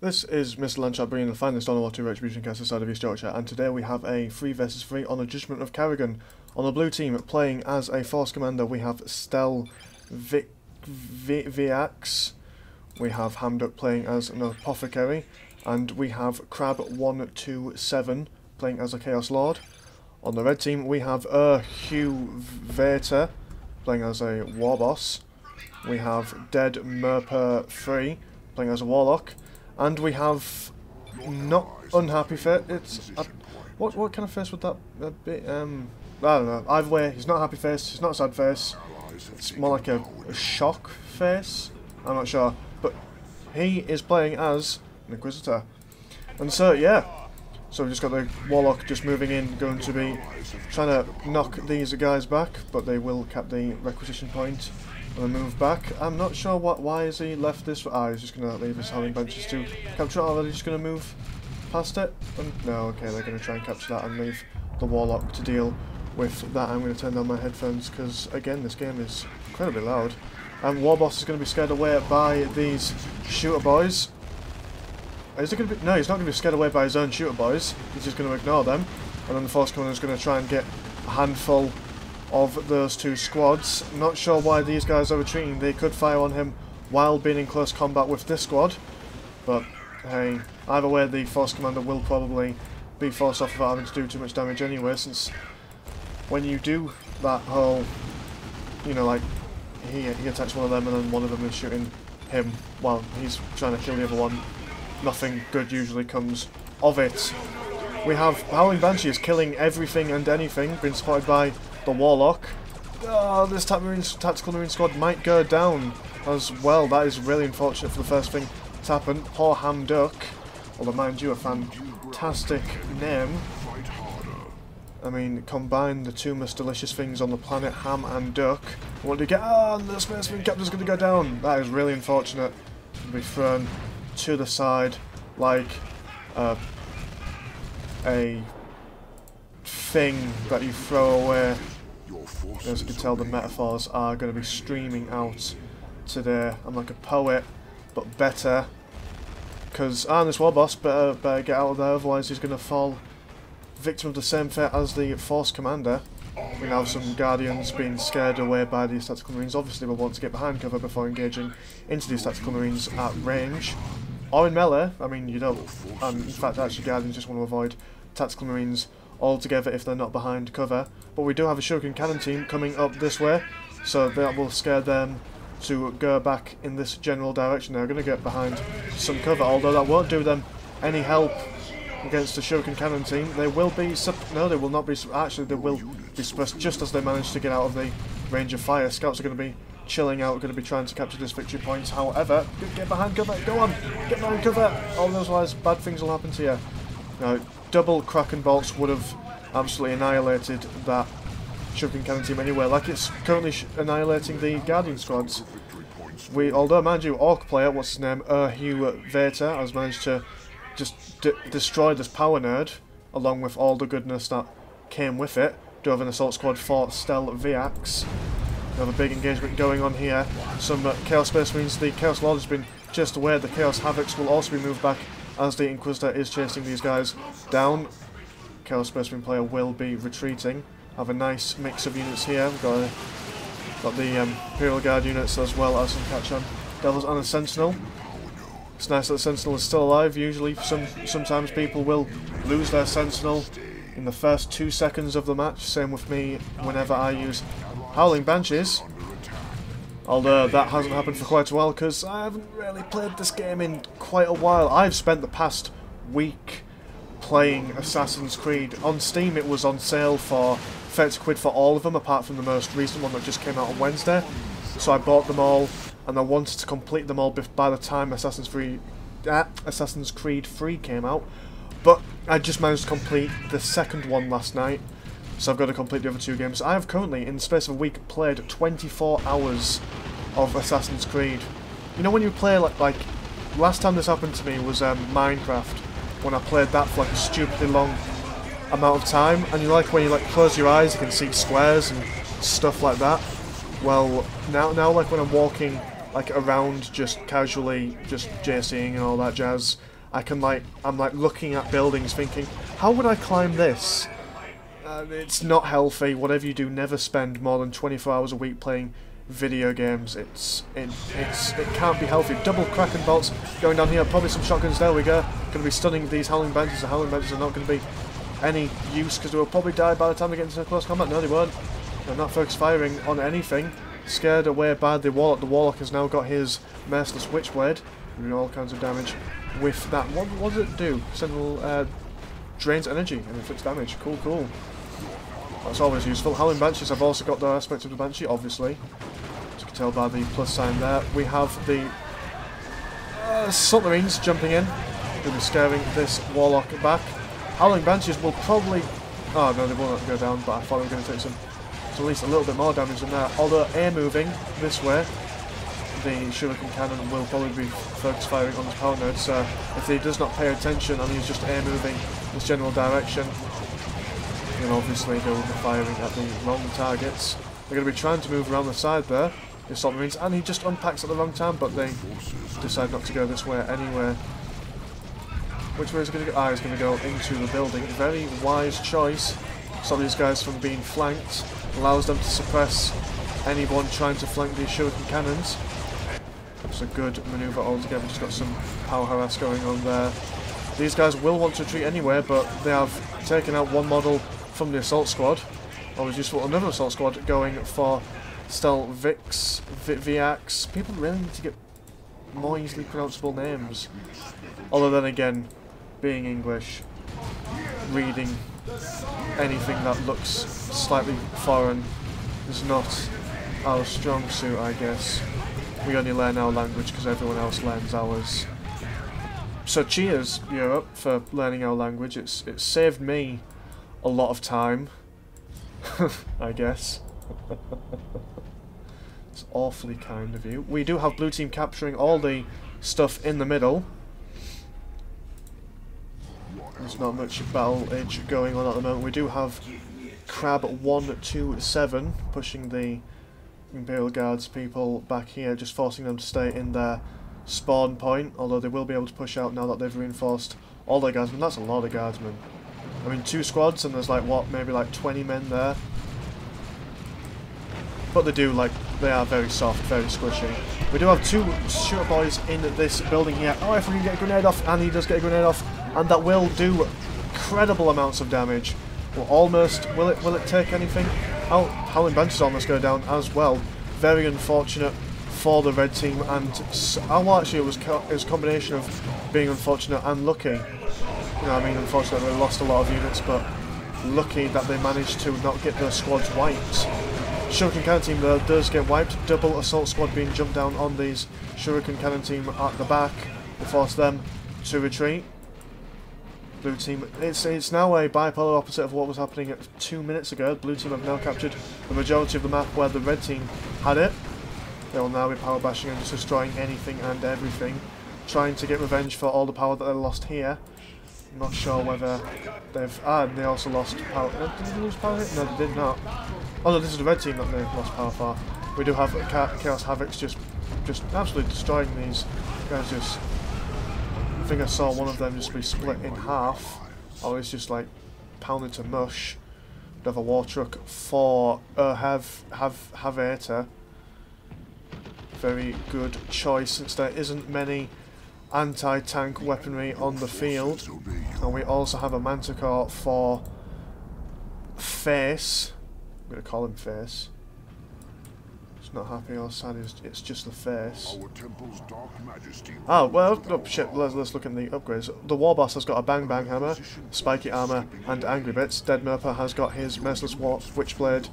This is Mr Landshark bringing the finest on OHUVATOR Retribution cast inside of East Yorkshire, and today we have a 3 vs 3 on the Judgment of Carrigan. On the blue team, playing as a Force Commander, we have Stellviax, we have Hamduck playing as an Apothecary, and we have Crab127 playing as a Chaos Lord. On the red team, we have OHUVATOR playing as a War Boss, we have Dead Mopo3 playing as a Warlock, and we have not unhappy face. It's what kind of face would that be? I don't know. Either way, he's not a happy face. He's not a sad face. It's more like a shock face. I'm not sure, but he is playing as an Inquisitor, and so yeah. So we've just got the Warlock just moving in, going to be trying to knock these guys back, but they will cap the requisition point and then move back. I'm not sure why has he left this. He's just going to leave his howling benches to capture it, or are they just going to move past it? No, okay, they're going to try and capture that and leave the Warlock to deal with that. I'm going to turn down my headphones because, again, this game is incredibly loud. And War Boss is going to be scared away by these shooter boys. Is it going to be? No, he's not going to be scared away by his own shooter boys. He's just going to ignore them. And then the Force Commander is going to try and get a handful of those two squads. Not sure why these guys are retreating. They could fire on him while being in close combat with this squad. But hey, either way, the Force Commander will probably be forced off without having to do too much damage anyway, since when you do that whole, you know, like, he attacks one of them and then one of them is shooting him while he's trying to kill the other one, nothing good usually comes of it. We have Howling Banshee is killing everything and anything, being supported by the Warlock. This Tactical Marine squad might go down as well. That is really unfortunate for the first thing to happen. Poor Hamduck, although mind you, a fantastic name. I mean, combine the two most delicious things on the planet, ham and duck. What do you get? The Space Marine Captain's going to go down. That is really unfortunate. To be thrown to the side like a thing that you throw away. As you can tell, the metaphors are going to be streaming out today. I'm like a poet, but better. Because this War Boss better get out of there, otherwise he's going to fall victim of the same fate as the Force Commander. We now have some Guardians being scared away by these Tactical Marines. Obviously we'll want to get behind cover before engaging into these Tactical Marines at range. Or in melee. I mean, you don't. In fact, actually Guardians just want to avoid Tactical Marines altogether if they're not behind cover. But we do have a Shuriken Cannon team coming up this way, so that will scare them to go back in this general direction. They're going to get behind some cover, although that won't do them any help against the Shuriken Cannon team. They will be no, they will not be. Actually, they will be suppressed just as they manage to get out of the range of fire. Scouts are going to be chilling out, going to be trying to capture this victory point. However, get behind cover. Go on, get behind cover. Otherwise, bad things will happen to you. Now, double Kraken bolts would have absolutely annihilated that Shuriken Cannon team anyway, like it's currently annihilating the Guardian squads. Although, mind you, Orc player, what's his name, OHUVATOR, has managed to just destroy this power nerd, along with all the goodness that came with it. Do have an assault squad for Stellviax. We have a big engagement going on here. Some Chaos Space Marines. The Chaos Lord has been chased away. The Chaos Havocs will also be moved back as the Inquisitor is chasing these guys down. Chaos Space Marine player will be retreating. Have a nice mix of units here. We've got the Imperial Guard units as well as some catch-on Devils and a Sentinel. It's nice that the Sentinel is still alive. Usually, sometimes people will lose their Sentinel in the first 2 seconds of the match. Same with me whenever I use Howling Banshees. Although that hasn't happened for quite a while because I haven't really played this game in quite a while. I've spent the past week playing Assassin's Creed. On Steam it was on sale for £30 for all of them, apart from the most recent one that just came out on Wednesday. So I bought them all, and I wanted to complete them all by the time Assassin's Creed 3 came out. But I just managed to complete the second one last night, so I've got to complete the other 2 games. I have currently, in the space of a week, played 24 hours of Assassin's Creed. You know when you play, like last time this happened to me was Minecraft, when I played that for like a stupidly long amount of time, and you like when you like close your eyes you can see squares and stuff like that. Well, now like when I'm walking like around, just casually, just JCing and all that jazz. I'm like looking at buildings thinking, how would I climb this? It's not healthy. Whatever you do, never spend more than 24 hours a week playing video games. It can't be healthy. Double Kraken bolts going down here. Probably some shotguns. There we go. Going to be stunning these Howling Benches. The Howling Benches are not going to be any use because they will probably die by the time they get into close combat. No, they won't. They're not focus firing on anything. Scared away by the Warlock. The Warlock has now got his Merciless Witchblade, doing all kinds of damage with that. What does it do? Sentinel drains energy and inflicts damage. Cool, cool. That's always useful. Howling Banshees have also got their aspect of the Banshee, obviously. As you can tell by the plus sign there. We have the Submarines jumping in. Going to be scaring this Warlock back. Howling Banshees will probably... Oh no, they will not go down, but I thought they were going to take some... at least a little bit more damage than that. Although air moving this way, the Shuriken Cannon will probably be focus firing on his power node, so if he does not pay attention and he's just air moving this general direction, then obviously he will be firing at the wrong targets. They're going to be trying to move around the side there, the Assault Marines, and he just unpacks at the wrong time, but they decide not to go this way anyway. Which way is he going to go? Ah, he's going to go into the building. Very wise choice. Stop these guys from being flanked. Allows them to suppress anyone trying to flank these Shuriken Cannons. It's a good manoeuvre altogether. Just got some power harass going on there. These guys will want to retreat anyway, but they have taken out one model from the assault squad. Always useful. Another assault squad going for Stellviax. People really need to get more easily pronounceable names. Although then again, being English, reading anything that looks slightly foreign is not our strong suit, I guess. We only learn our language because everyone else learns ours. So cheers, Europe, for learning our language. It's saved me a lot of time, I guess. It's awfully kind of you. We do have blue team capturing all the stuff in the middle. There's not much battle edge going on at the moment. We do have Crab 127 pushing the Imperial Guards people back here, just forcing them to stay in their spawn point, although they will be able to push out now that they've reinforced all their guardsmen. That's a lot of guardsmen. I mean, 2 squads and there's like, what, maybe like 20 men there. But they do, like, they are very soft, very squishy. We do have 2 shooter boys in this building here. Oh, if we can get a grenade off, and he does get a grenade off, and that will do incredible amounts of damage. Well, almost, will it take anything? Howling Benches almost go down as well. Very unfortunate for the red team, and well, actually it was a combination of being unfortunate and lucky. You know, I mean, unfortunately they lost a lot of units, but lucky that they managed to not get their squads wiped. Shuriken Cannon team though does get wiped. Double assault squad being jumped down on these Shuriken Cannon team at the back to force them to retreat. Blue team, it's now a bipolar opposite of what was happening 2 minutes ago. Blue team have now captured the majority of the map where the red team had it. They will now be power bashing and just destroying anything and everything, trying to get revenge for all the power that they lost here. I'm not sure whether they've... and they also lost power. Did they lose power here? No, they did not. Oh no, this is the red team that they lost power for. We do have Chaos Havocs just absolutely destroying these guys. Just, I think I saw one of them just be split in half. Or it's just like pounded to mush. We have a war truck for OHUVATOR. Very good choice since there isn't many anti-tank weaponry on the field. And we also have a Manticore for Face. I'm going to call him Face. He's not happy or sad, it's just the Face. Oh, well, oh, shit, let's look at the upgrades. The War Boss has got a Bang Bang Hammer, Spiky Armour and Angry Bits. Dead Mopo has got his Merciless Witchblade,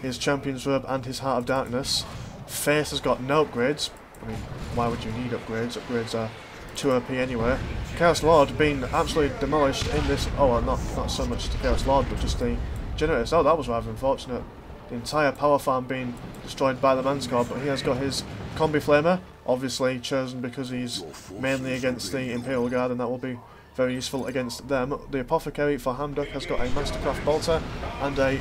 his Champion's Robe and his Heart of Darkness. Face has got no upgrades. I mean, why would you need upgrades? Upgrades are too OP anyway. Chaos Lord being absolutely demolished in this... oh, well, not so much the Chaos Lord, but just the generators. Oh, that was rather unfortunate. The entire power farm being destroyed by the Manticore, but he has got his Combi Flamer, obviously chosen because he's mainly against the Imperial Guard, and that will be very useful against them. The Apothecary for Hamduck has got a Mastercraft Bolter and a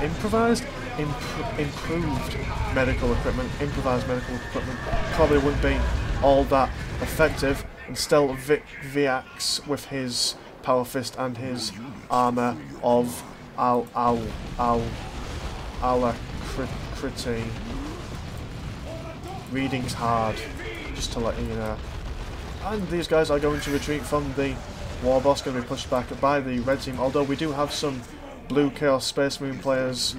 improvised improved medical equipment, improvised medical equipment, probably wouldn't be all that effective. And Stellviax with his power fist and his armor of alacrity. Reading's hard, just to let you know. And these guys are going to retreat from the war boss, going to be pushed back by the red team. Although we do have some blue Chaos Space Marine players.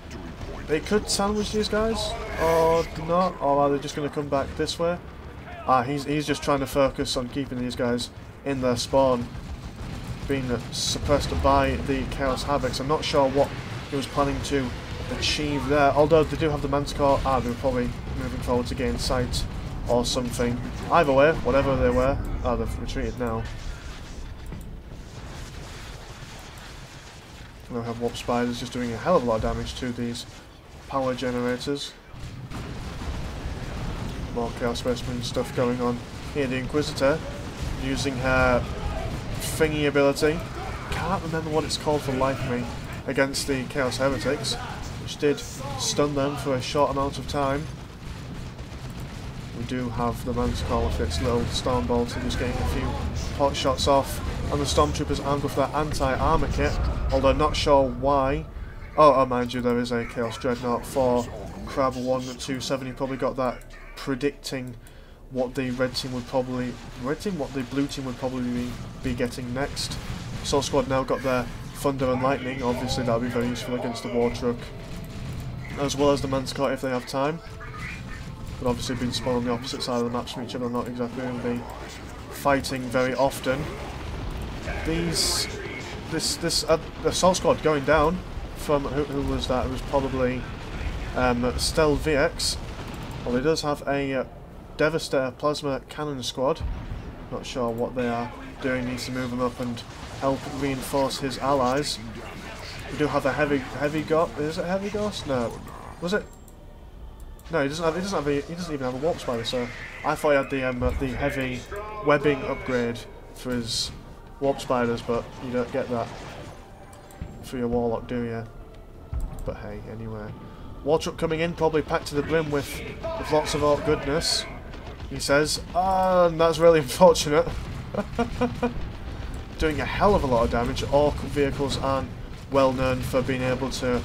They could sandwich these guys, or not, or are they just going to come back this way? He's just trying to focus on keeping these guys in their spawn, being suppressed by the Chaos Havocs. I'm not sure what he was planning to achieve there, although they do have the Manticore. They're probably moving forward to gain sight or something. Either way, whatever they were, they've retreated now. And we have Warp Spiders just doing a hell of a lot of damage to these power generators. More Chaos Space Marine stuff going on here. The Inquisitor using her thingy ability. Can't remember what it's called for life of me, against the Chaos Heretics, which did stun them for a short amount of time. We do have the Manticore with its little Storm Bolt and just getting a few pot shots off, and the Stormtroopers armed with their anti-armor kit, although not sure why. Oh, mind you, there is a Chaos Dreadnought for Crab 127. He probably got that predicting what the red team would probably, what the blue team would probably be getting next. Soul Squad now got their Thunder and Lightning. Obviously that would be very useful against the War Truck, as well as the Manticore if they have time. But obviously being spawned on the opposite side of the maps from each other, not exactly going to be fighting very often. The Assault Squad going down from, who was that? It was probably Stellviax. Well, he does have a Devastator Plasma Cannon Squad. Not sure what they are doing. Needs to move them up and help reinforce his allies. We do have a heavy ghost. Is it a heavy ghost? No. Was it? No, he doesn't even have a warp spider. So I thought he had the heavy webbing upgrade for his warp spiders, but you don't get that for your warlock, do you? But hey, anyway. War Truck coming in, probably packed to the brim with lots of orc goodness. He says, and that's really unfortunate. Doing a hell of a lot of damage. Orc vehicles aren't well known for being able to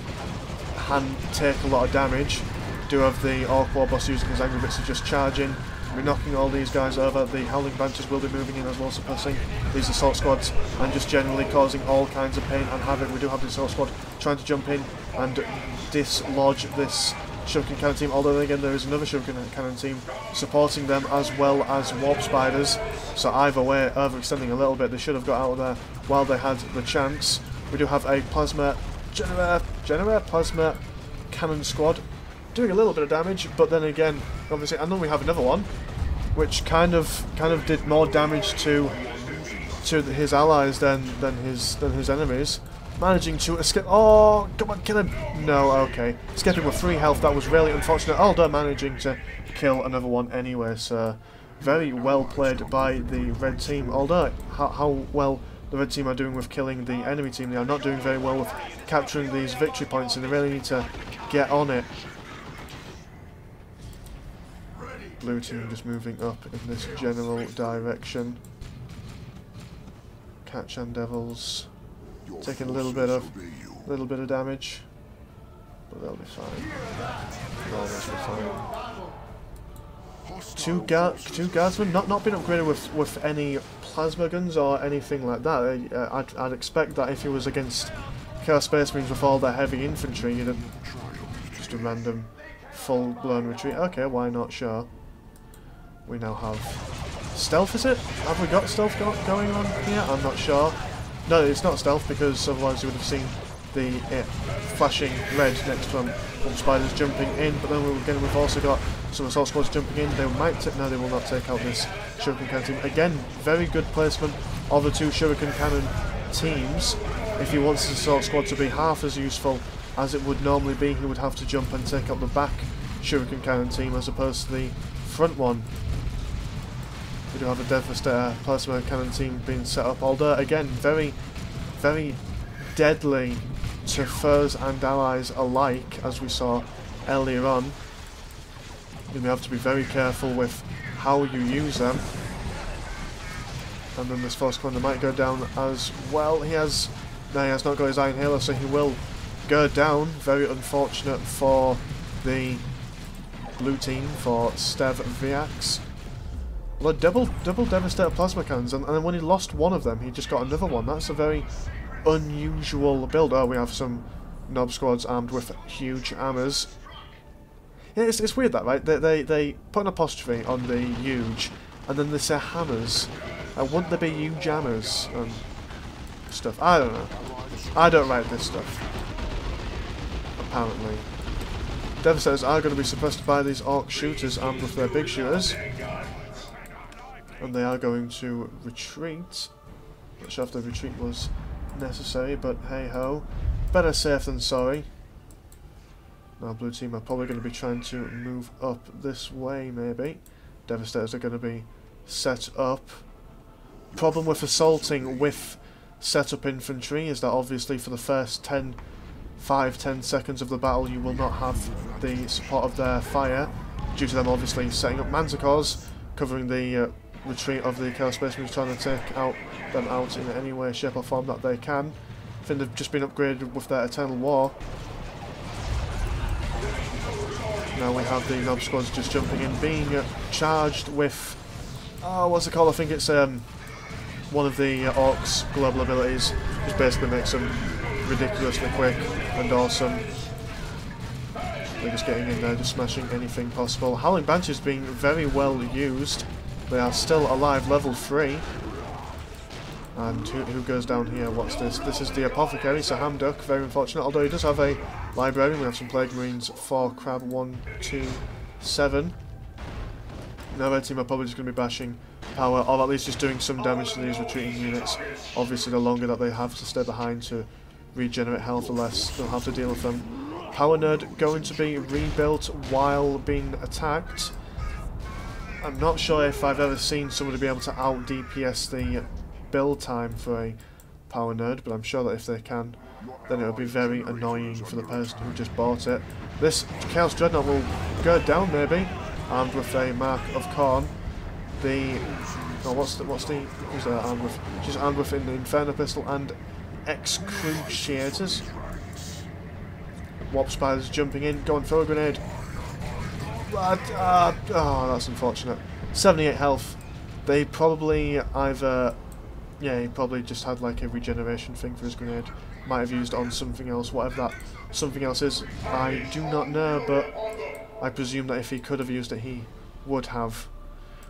take a lot of damage. Do have the Orc War Boss using his angry bits of just charging. We're knocking all these guys over. The Howling Banters will be moving in as well, suppressing these Assault Squads and just generally causing all kinds of pain and havoc. We do have the Assault Squad trying to jump in and dislodge this Shuriken Cannon team, although again there is another Shuriken Cannon team supporting them, as well as Warp Spiders. So either way, overextending a little bit. They should have got out of there while they had the chance. We do have a Plasma Plasma Cannon Squad doing a little bit of damage, but then again, obviously, and then we have another one, which kind of did more damage to his allies than his enemies. Managing to escape. Oh, come on, kill him! No, okay. Escaping with 3 health. That was really unfortunate. Although managing to kill another one anyway. So very well played by the red team. Although how well the red team are doing with killing the enemy team, they are not doing very well with capturing these victory points, and they really need to get on it. Blue team just moving up in this general direction. Catch-and Devils taking a little bit of damage, but they'll be fine. They'll always be fine. Two guardsmen not been upgraded with any plasma guns or anything like that. I'd expect that if he was against Chaos Space Marines with all their heavy infantry, you'd have just a random full-blown retreat. Okay, why not? Sure. We now have stealth. Is it? Have we got stealth going on here? I'm not sure. No, it's not stealth, because otherwise you would have seen the flashing red next to spiders jumping in. But then we've also got some Assault Squads jumping in. They might no, they will not take out this Shuriken Cannon team. Again, very good placement of the 2 Shuriken Cannon teams. If he wants his Assault Squad to be half as useful as it would normally be, he would have to jump and take out the back Shuriken Cannon team as opposed to the front one. We do have a Devastator Plasma Cannon team being set up, although again very, very deadly to foes and allies alike, as we saw earlier on. You may have to be very careful with how you use them. And then this Force Commander might go down as well. He has not got his Iron Halo, so he will go down. Very unfortunate for the blue team, for Stellviax. Well, double Devastator Plasma Cannons, and then when he lost one of them, he just got another one. That's a very unusual build. Oh, we have some Nob Squads armed with huge hammers. Yeah, it's weird that, right? They put an apostrophe on the huge, and then they say hammers. Wouldn't there be huge hammers and stuff? I don't know. I don't write this stuff. Apparently. Devastators are going to be suppressed by these Orc shooters armed with their big shooters. And they are going to retreat. Not sure if the retreat was necessary, but hey ho. Better safe than sorry. Now blue team are probably going to be trying to move up this way maybe. Devastators are going to be set up. Problem with assaulting with setup infantry is that obviously for the first 10 seconds of the battle you will not have the support of their fire, due to them obviously setting up manticores, covering the retreat of the Chaos Space Marines, trying to take them out in any way, shape or form that they can. I think they've just been upgraded with their Eternal War. Now we have the Nob Squads just jumping in, being charged with, what's it called? I think it's one of the Orcs' global abilities, which basically makes them ridiculously quick and awesome. They're just getting in there, just smashing anything possible. Howling Banshees being very well used. They are still alive, level 3. And who goes down here? What's this? This is the Apothecary, so Hamduck, very unfortunate, although he does have a librarian. We have some Plague Marines for Crab 1, 2, 7. Now their team are probably just going to be bashing power, or at least just doing some damage to these retreating units. Obviously the longer that they have to stay behind to regenerate health, the less they'll have to deal with them. Power Nerd going to be rebuilt while being attacked. I'm not sure if I've ever seen somebody be able to out DPS the build time for a Power Nerd, but I'm sure that if they can, then it would be very annoying for the person who just bought it. This Chaos Dreadnought will go down maybe, armed with a Mark of Khorne. Who's that armed with? She's armed with an Inferno Pistol and Excruciators. Warp Spiders jumping in, going for a grenade. Oh, that's unfortunate. 78 health. They probably either... Yeah, he probably just had like a regeneration thing for his grenade. Might have used it on something else, whatever that something else is. I do not know, but I presume that if he could have used it, he would have.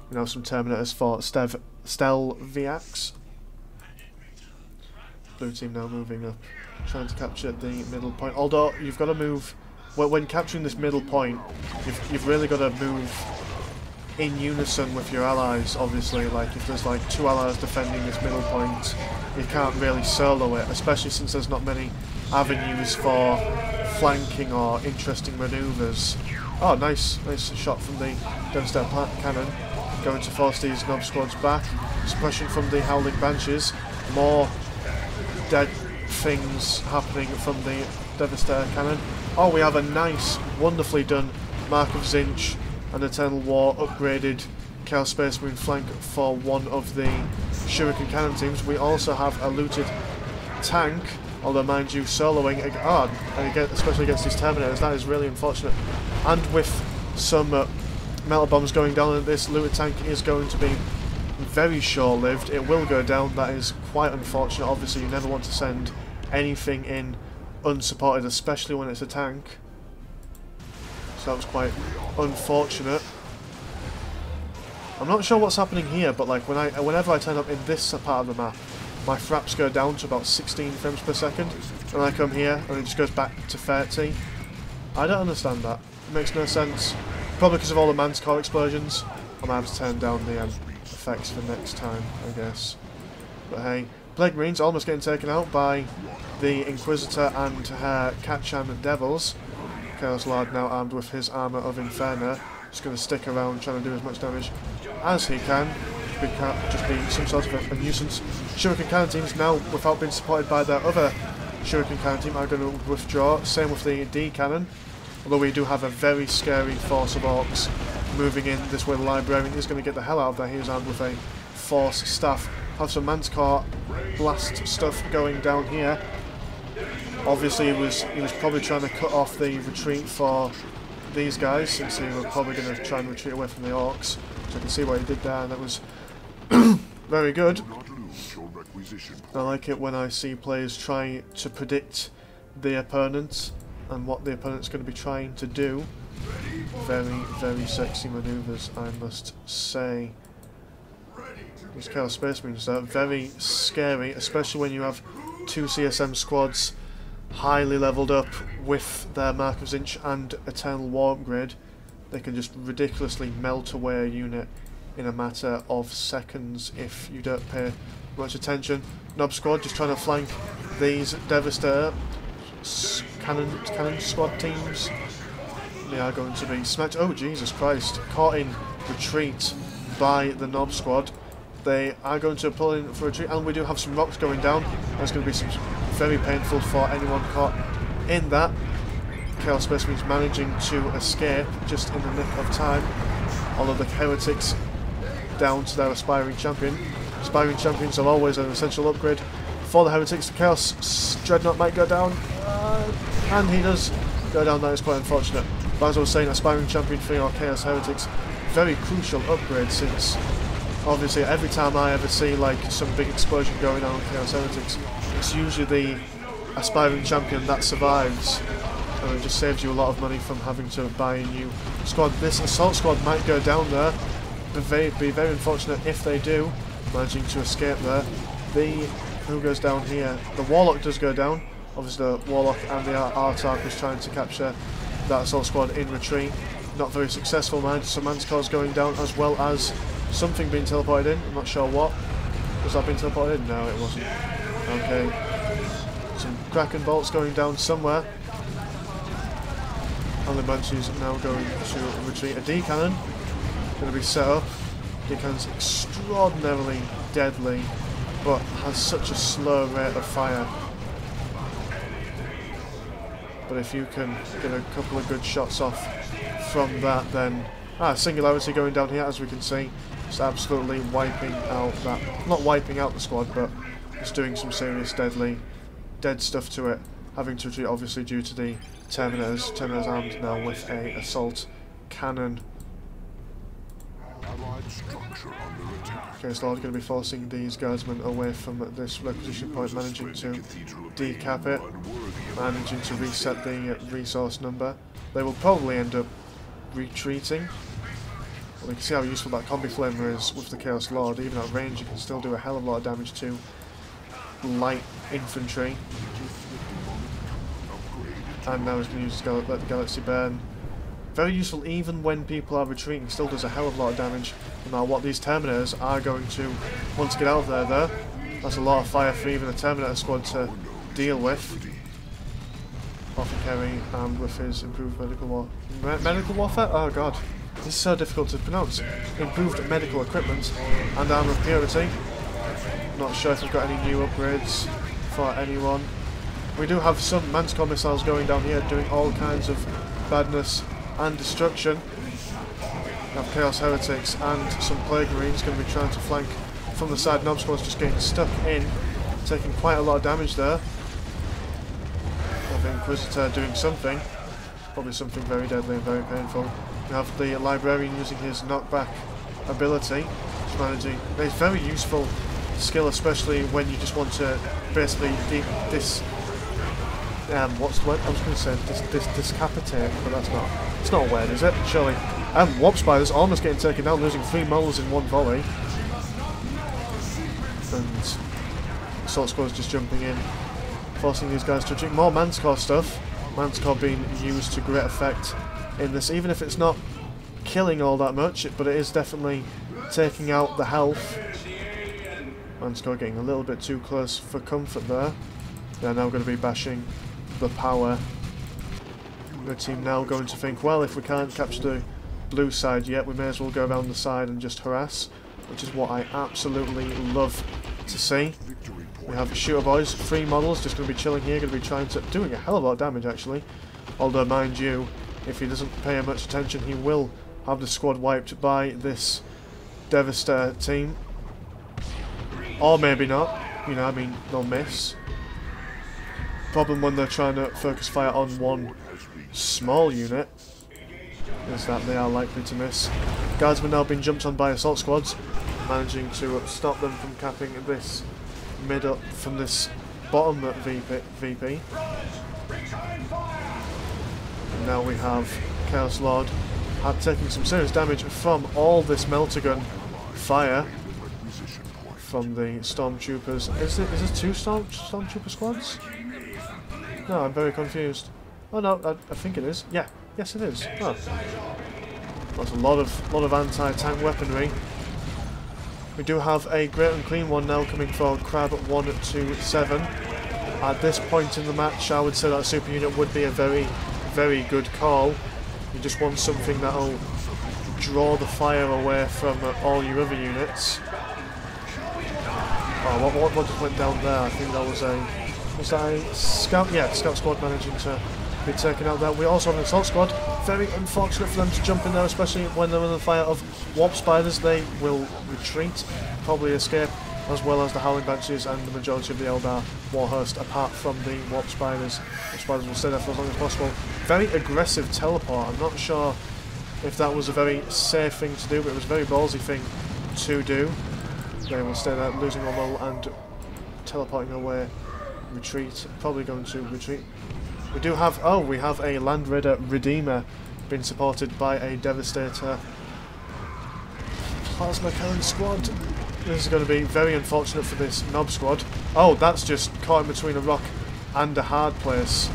We now have some Terminators for Stellviax. Blue team now moving up, trying to capture the middle point. Although you've got to move, when capturing this middle point, you've really got to move in unison with your allies. Obviously, like if there's like 2 allies defending this middle point, you can't really solo it, especially since there's not many avenues for flanking or interesting manoeuvres. Oh, nice shot from the Devastator Cannon, going to force these Nob Squads back. Suppression from the Howling Banshees. More dead things happening from the Devastator Cannon. Oh, we have a nice, wonderfully done Mark of Zinch and Eternal War upgraded Chaos Space Marine flank for one of the Shuriken Cannon teams. We also have a looted tank, although mind you, soloing, and again, especially against these Terminators, that is really unfortunate. And with some metal bombs going down, this looted tank is going to be very short-lived. It will go down, that is quite unfortunate. Obviously you never want to send anything in unsupported, especially when it's a tank. So that was quite unfortunate. I'm not sure what's happening here, but like whenever I turn up in this part of the map, my fraps go down to about 16 frames per second, and I come here and it just goes back to 30. I don't understand that. It makes no sense. Probably because of all the Manticore explosions. I might have to turn down the effects for next time, I guess. But hey, Plague Marines almost getting taken out by the Inquisitor and her Kachan Devils. Chaos Lord now armed with his armour of Inferno, just going to stick around trying to do as much damage as he can. Just be some sort of a nuisance. Shuriken Cannon teams now, without being supported by their other Shuriken Cannon team are going to withdraw. Same with the D Cannon. Although we do have a very scary force of orcs moving in this way. The Librarian is going to get the hell out of there. He is armed with a Force Staff. Have some Manticore blast stuff going down here. Obviously he was probably trying to cut off the retreat for these guys, since they were probably going to try and retreat away from the orcs. So I can see what he did there, and that was very good. I like it when I see players try to predict the opponent and what the opponent's going to be trying to do. Very, very sexy manoeuvres, I must say. These Chaos Space Marines are very scary, especially when you have two CSM squads highly leveled up with their Mark of Zinch and Eternal War upgrade. They can just ridiculously melt away a unit in a matter of seconds if you don't pay much attention. Nob squad just trying to flank these Devastator cannon squad teams. They are going to be smacked. Oh Jesus Christ, caught in retreat by the Nob squad. They are going to pull in for a retreat, and we do have some rocks going down. That's going to be some very painful for anyone caught in that. Chaos Space Marines managing to escape just in the nick of time. All of the heretics down to their Aspiring Champion. Aspiring Champions are always an essential upgrade for the heretics. The Chaos Dreadnought might go down, and he does go down. That is quite unfortunate. But as I was saying, Aspiring Champion for your Chaos Heretics, very crucial upgrade, since obviously every time I ever see like some big explosion going on with Chaos Heretics, it's usually the Aspiring Champion that survives, and it just saves you a lot of money from having to buy a new squad. This Assault Squad might go down there. Be very unfortunate if they do, managing to escape there. Who goes down here? The Warlock does go down. Obviously the Warlock and the Artark was trying to capture that Assault Squad in retreat. Not very successful, mind. Some Manticores going down, as well as something being teleported in. I'm not sure what. Was that being teleported in? No, it wasn't. Okay. Some Kraken bolts going down somewhere. And the Banshees now going to retreat. A D cannon going to be set up. D cannon's extraordinarily deadly, but has such a slow rate of fire. But if you can get a couple of good shots off from that, then Singularity going down here, as we can see, just absolutely wiping out that, not wiping out the squad, but just doing some serious dead stuff to it, having to retreat obviously due to the Terminators. Terminators armed now with a assault cannon. Okay, so I'm going to be forcing these guardsmen away from this requisition point, managing to decap it, managing to reset the resource number. They will probably end up retreating. Well, you can see how useful that Combi Flamer is with the Chaos Lord. Even at range, you can still do a hell of a lot of damage to light infantry. And now he's going to use let the Galaxy burn. Very useful even when people are retreating, still does a hell of a lot of damage. No matter what these Terminators are going to want to get out of there though. That's a lot of fire for even a Terminator squad to deal with. Apothecary armed with his improved medical warfare? Oh god, this is so difficult to pronounce. Improved medical equipment and armor of purity. Not sure if we've got any new upgrades for anyone. We do have some Manticore missiles going down here doing all kinds of badness and destruction. We have Chaos Heretics and some Plague Marines going to be trying to flank from the side. Nob Squad's just getting stuck in, taking quite a lot of damage there. We have the Inquisitor doing something, probably something very deadly and very painful. We have the Librarian using his knockback ability, just managing. It's very useful skill, especially when you just want to basically what's the word? I was going to say discapitate, but that's not. It's not a word, is it? Surely. Warp Spiders almost getting taken down, losing 3 moles in one volley. And Assault Squad's just jumping in, forcing these guys to drink more Manticore stuff. Manticore being used to great effect in this, even if it's not killing all that much, but it is definitely taking out the health. Manticore getting a little bit too close for comfort there. They're now going to be bashing the power. The team now going to think, well, if we can't capture the blue side yet, we may as well go around the side and just harass, which is what I absolutely love to see. We have Shooter Boys, 3 models, just going to be chilling here, going to be trying to... doing a hell of a lot of damage, actually. Although, mind you, if he doesn't pay much attention, he will have the squad wiped by this Devastator team. Or maybe not. You know, I mean, they'll miss. Problem when they're trying to focus fire on one small unit is that they are likely to miss. Guardsmen now been jumped on by assault squads, managing to stop them from capping this middle from this bottom VP. And now we have Chaos Lord taking some serious damage from all this melter gun fire from the Stormtroopers. Is it 2 Stormtrooper squads? No, I'm very confused. Oh no, I think it is. Yeah, yes it is. Oh. That's a lot of anti-tank weaponry. We do have a Great Unclean one now coming for Crab 127. At this point in the match, I would say that super unit would be a very, very good call. You just want something that'll draw the fire away from all your other units. Oh, what just went down there? I think that was a scout? Yeah, scout squad managing to be taken out there. We also have an assault squad. Very unfortunate for them to jump in there, especially when they're in the fire of warp spiders. They will retreat, probably escape, as well as the Howling Banshees and the majority of the Eldar Warhost, apart from the warp spiders. The spiders will stay there for as long as possible. Very aggressive teleport. I'm not sure if that was a very safe thing to do, but it was a very ballsy thing to do. They will stay there, losing one model and teleporting away. Retreat. Probably going to retreat. We do have... oh, we have a Land Raider Redeemer being supported by a Devastator Plasma Cannon squad. This is going to be very unfortunate for this Nob squad. Oh, that's just caught in between a rock and a hard place.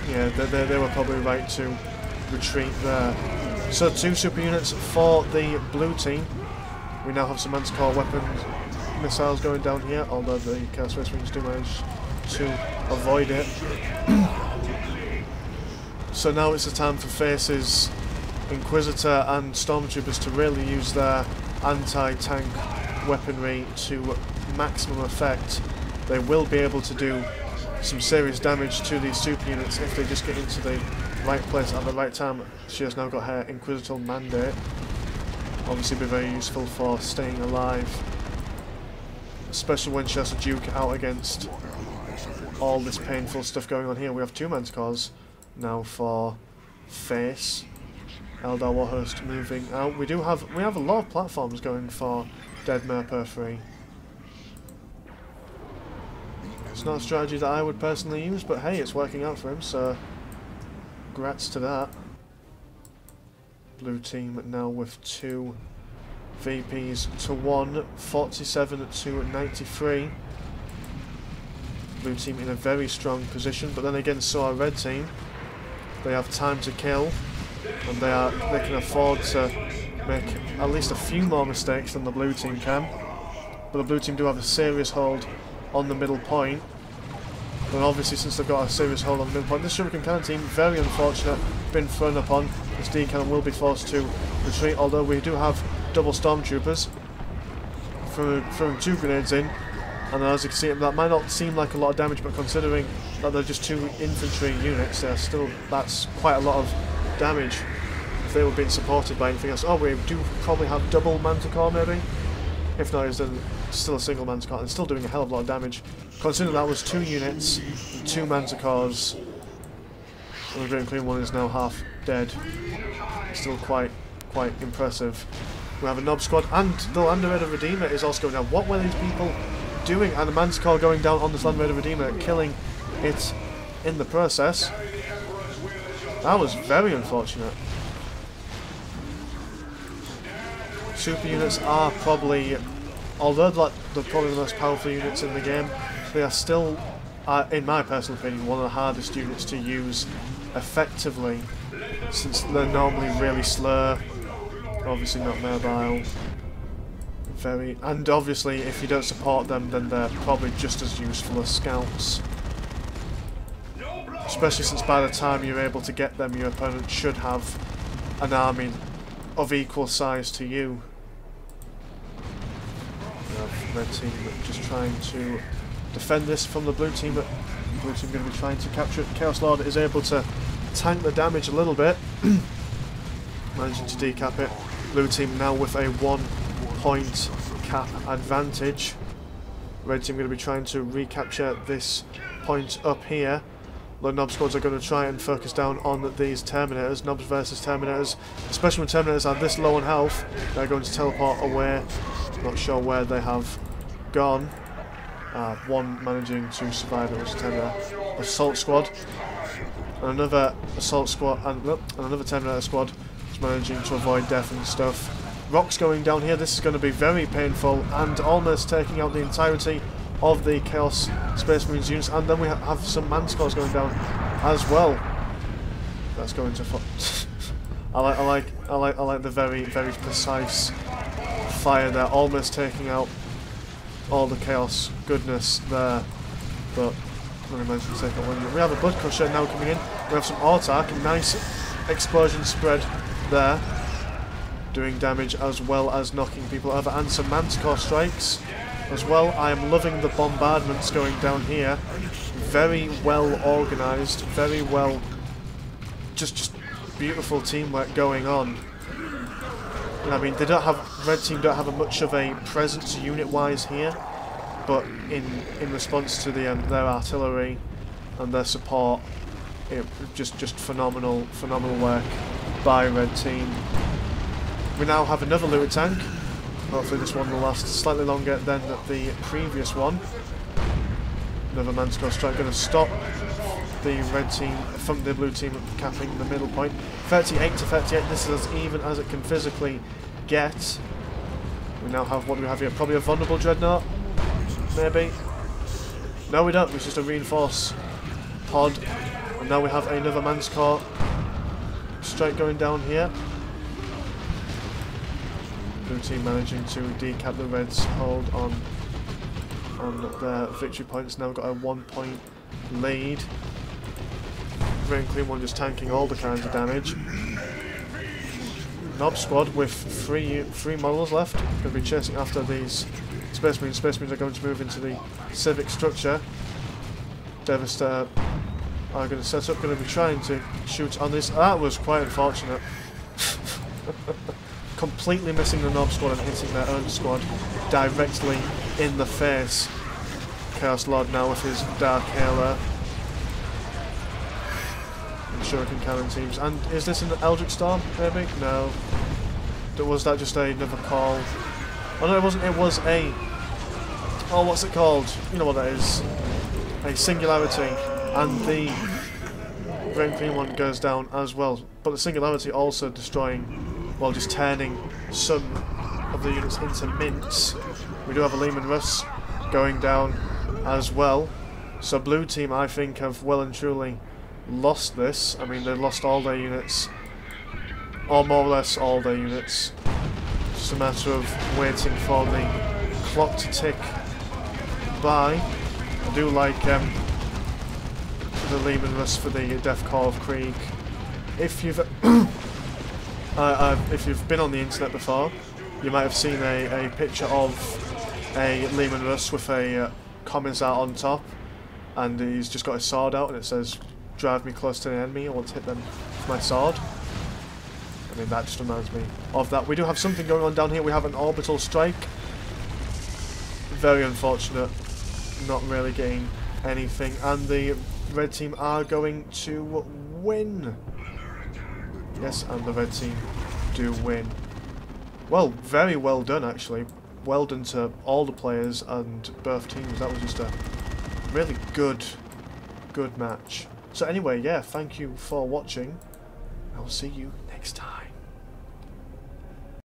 Yeah, they were probably right to retreat there. So 2 super units for the blue team. We now have some Manticore weapons, missiles going down here, although the Chaos Space Marines do manage to avoid it. So now it's the time for Face's Inquisitor and Stormtroopers to really use their anti-tank weaponry to maximum effect. They will be able to do some serious damage to these super units if they just get into the right place at the right time. She has now got her Inquisitor mandate. Obviously be very useful for staying alive, especially when she has to duke it out against all this painful stuff going on here. We have 2 Manticores now for Face. Eldar Warhost moving out. We have a lot of platforms going for Dead Mopo3. It's not a strategy that I would personally use, but hey, it's working out for him, so congrats to that. Blue team now with 2 VPs to 1, 47 to 93. Blue team in a very strong position, but then again so are red team. They have time to kill, and they can afford to make at least a few more mistakes than the blue team can. But the blue team do have a serious hold on the middle point. But obviously, since they've got a serious hold on the middle point, this Shuriken Cannon team, very unfortunate, been thrown upon. This D Cannon will be forced to retreat, although we do have double Stormtroopers throwing 2 grenades in. And as you can see, that might not seem like a lot of damage, but considering that they're just 2 infantry units, that's quite a lot of damage if they were being supported by anything else. Oh, we do probably have double Manticore maybe? If not, it's then still a single Manticore and still doing a hell of a lot of damage. Considering that was 2 units, 2 Manticores, and the Great Clean one is now half dead. Still quite impressive. We have a Nob squad, and the Land Raider Redeemer is also going down. What were these people doing? And a Manticore going down on this Land Raider Redeemer, killing it in the process. That was very unfortunate. Super units are probably, although they're probably the most powerful units in the game, they are still, in my personal opinion, one of the hardest units to use effectively, since they're normally really slow, obviously not mobile, and obviously if you don't support them, then they're probably just as useful as scouts. Especially since by the time you're able to get them, your opponent should have an army of equal size to you. We have Red team just trying to defend this from the blue team. But blue team going to be trying to capture it. Chaos Lord is able to tank the damage a little bit, managing to decap it. Blue team now with a 1 point cap advantage. Red team going to be trying to recapture this point up here. The Nob squads are going to try and focus down on these Terminators, Nobs versus Terminators. Especially when Terminators are this low on health, they're going to teleport away. Not sure where they have gone. One managing to survive, it was a Terminator Assault Squad. And another Assault Squad, and another Terminator Squad is managing to avoid death and stuff. Rocks going down here, this is going to be very painful, and almost taking out the entirety of the Chaos Space Marines units, and then we have some man scores going down as well. That's going to I like the very precise fire there, almost taking out all the chaos goodness there. But I'm going to mention take out one. We have a Blood Crusher now coming in. We have some Autark, a nice explosion spread there, doing damage as well as knocking people over, and some Manticore strikes as well. I am loving the bombardments going down here. Very well organised, very well, just beautiful teamwork going on. And I mean, they don't have, red team don't have much of a presence unit-wise here, but in response to their artillery and their support, just phenomenal work by red team. We now have another looter tank. Hopefully this one will last slightly longer than the previous one. Another Manticore strike going to stop the red team from the blue team capping the middle point. 38 to 38, this is as even as it can physically get. We now have, what do we have here? Probably a vulnerable dreadnought? Maybe? No, we don't, it's just a reinforce pod. And now we have another Manticore strike going down here. Blue team managing to decap the Reds' hold on their victory points. Now got a 1 point lead. Green Clean One just tanking all the kinds of damage. Nob squad with three models left. Going to be chasing after these Space Marines. Space Marines are going to move into the civic structure. Devastator are going to set up. Going to be trying to shoot on this. That was quite unfortunate. Completely missing the Nob squad and hitting their own squad directly in the face. Chaos Lord now with his Dark Halo. And Shuriken Cannon teams. And is this an Eldritch Storm, maybe? No. Was that just another call? Oh no, it wasn't. It was a... Oh, what's it called? You know what that is. A Singularity. And the Green Clean One goes down as well. But the Singularity also destroying... Well, just turning some of the units into mints. We do have a Lehman Russ going down as well. So blue team, I think, have well and truly lost this. I mean, they've lost all their units. Or more or less all their units. Just a matter of waiting for the clock to tick by. I do like the Lehman Russ for the Death Core of Krieg. If you've... if you've been on the internet before, you might have seen a picture of a Lehman Russ with a commissar on top, and he's just got his sword out and it says, "Drive me close to the enemy, I want to hit them with my sword." I mean, that just reminds me of that. We do have something going on down here. We have an orbital strike. Very unfortunate, not really getting anything, and the red team are going to win. Yes, and the red team do win. Well, very well done actually. Well done to all the players and both teams. That was just a really good match. So anyway, yeah, thank you for watching. I will see you next time.